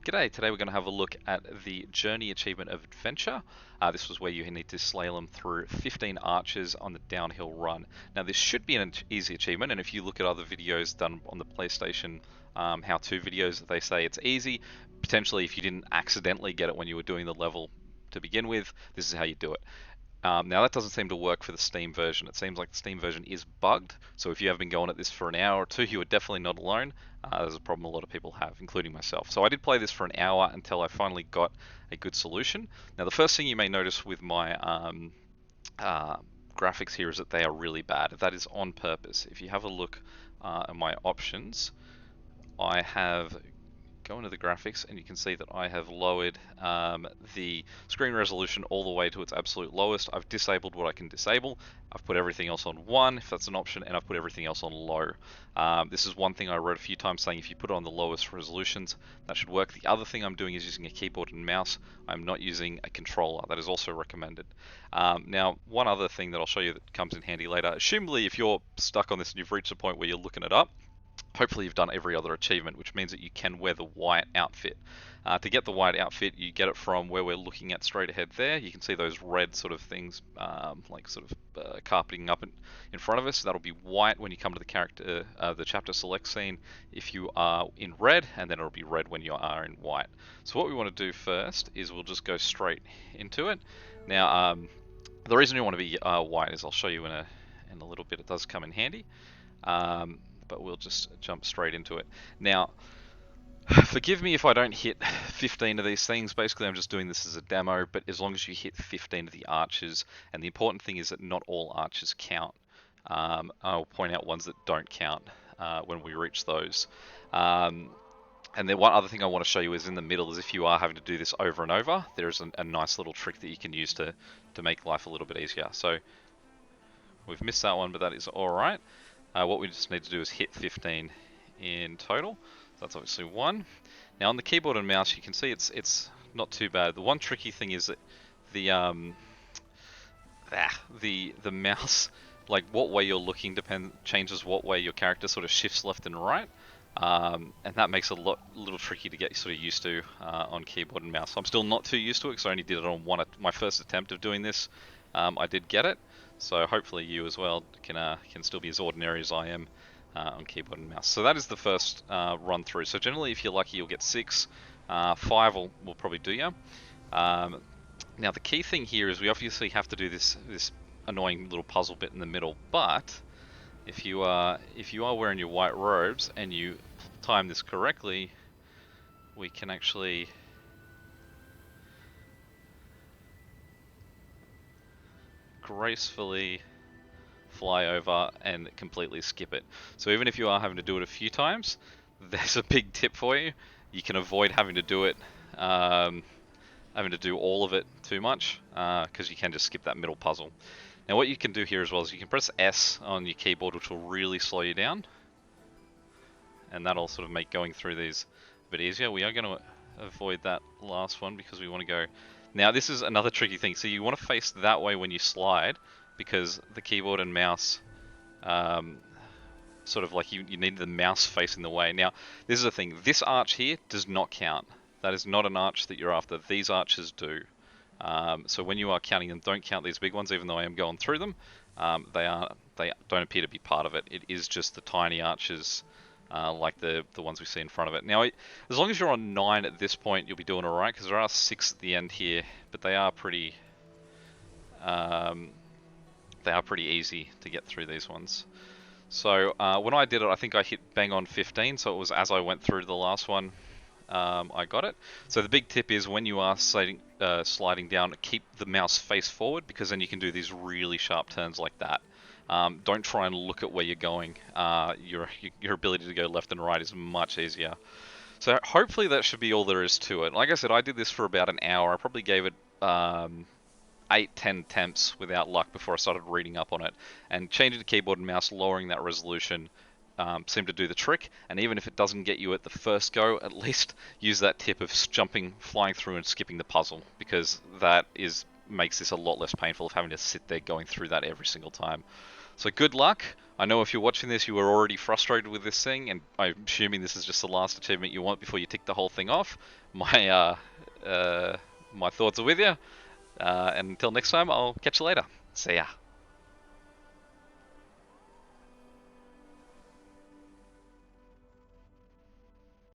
G'day, today we're going to have a look at the Journey Achievement of Adventure. This was where you need to slalom through 15 arches on the downhill run. Now this should be an easy achievement, and if you look at other videos done on the PlayStation how-to videos, they say it's easy. Potentially if you didn't accidentally get it when you were doing the level to begin with, this is how you do it. Now that doesn't seem to work for the Steam version. It seems like the Steam version is bugged, so if you have been going at this for an hour or two, you are definitely not alone. There's a problem a lot of people have, including myself. So I did play this for an hour until I finally got a good solution. Now the first thing you may notice with my graphics here is that they are really bad. That is on purpose. If you have a look at my options, I have go into the graphics and you can see that I have lowered the screen resolution all the way to its absolute lowest. I've disabled what I can disable. I've put everything else on 1 if that's an option, and I've put everything else on low. This is one thing I wrote a few times saying if you put it on the lowest resolutions, that should work. The other thing I'm doing is using a keyboard and mouse. I'm not using a controller. That is also recommended. Now, one other thing that I'll show you that comes in handy later, assumably if you're stuck on this and you've reached a point where you're looking it up, hopefully you've done every other achievement, which means that you can wear the white outfit. To get the white outfit, you get it from where we're looking at straight ahead there. You can see those red sort of things, like sort of carpeting up in front of us. That'll be white when you come to the chapter select scene if you are in red, and then it'll be red when you are in white. So what we want to do first is we'll just go straight into it. Now, the reason we want to be white is I'll show you in a little bit. It does come in handy. But we'll just jump straight into it. Now, forgive me if I don't hit 15 of these things. Basically, I'm just doing this as a demo, but as long as you hit 15 of the arches, and the important thing is that not all arches count. I'll point out ones that don't count when we reach those. And then one other thing I want to show you is in the middle is if you are having to do this over and over, there's a nice little trick that you can use to make life a little bit easier. So we've missed that one, but that is all right. What we just need to do is hit 15 in total. So that's obviously 1. Now on the keyboard and mouse, you can see it's not too bad. The one tricky thing is that the mouse, like what way you're looking, changes what way your character sort of shifts left and right, and that makes it a little tricky to get sort of used to on keyboard and mouse. I'm still not too used to it because I only did it on my first attempt of doing this. I did get it. So hopefully you as well can still be as ordinary as I am on keyboard and mouse. So that is the first run through. So generally if you're lucky you'll get 6. 5 will probably do you. Now the key thing here is we obviously have to do this annoying little puzzle bit in the middle, but if you are wearing your white robes and you time this correctly, we can actually gracefully fly over and completely skip it. So even if you are having to do it a few times, there's a big tip for you. You can avoid having to do it, having to do all of it too much, because you can just skip that middle puzzle. Now what you can do here as well is you can press S on your keyboard, which will really slow you down, and that'll sort of make going through these a bit easier. We are going to avoid that last one because we want to go. Now this is another tricky thing. So you want to face that way when you slide, because the keyboard and mouse, sort of like you need the mouse facing the way. Now this is the thing. This arch here does not count. That is not an arch that you're after. These arches do. So when you are counting them, don't count these big ones, even though I am going through them. They don't appear to be part of it. It is just the tiny arches, like the ones we see in front of it. Now, as long as you're on 9 at this point, you'll be doing all right, because there are 6 at the end here, but they are pretty easy to get through these ones. So when I did it, I think I hit bang on 15, so it was as I went through the last one, I got it. So the big tip is when you are sliding down, keep the mouse face forward, because then you can do these really sharp turns like that. Don't try and look at where you're going. Your ability to go left and right is much easier. So hopefully that should be all there is to it. Like I said, I did this for about an hour. I probably gave it 8-10 attempts without luck before I started reading up on it. And changing the keyboard and mouse, lowering that resolution, seemed to do the trick. And even if it doesn't get you at the first go, at least use that tip of jumping, flying through and skipping the puzzle, because that makes this a lot less painful of having to sit there going through that every single time. So good luck. I know if you're watching this, you were already frustrated with this thing, and I'm assuming this is just the last achievement you want before you tick the whole thing off. My thoughts are with you, and until next time, I'll catch you later. See ya.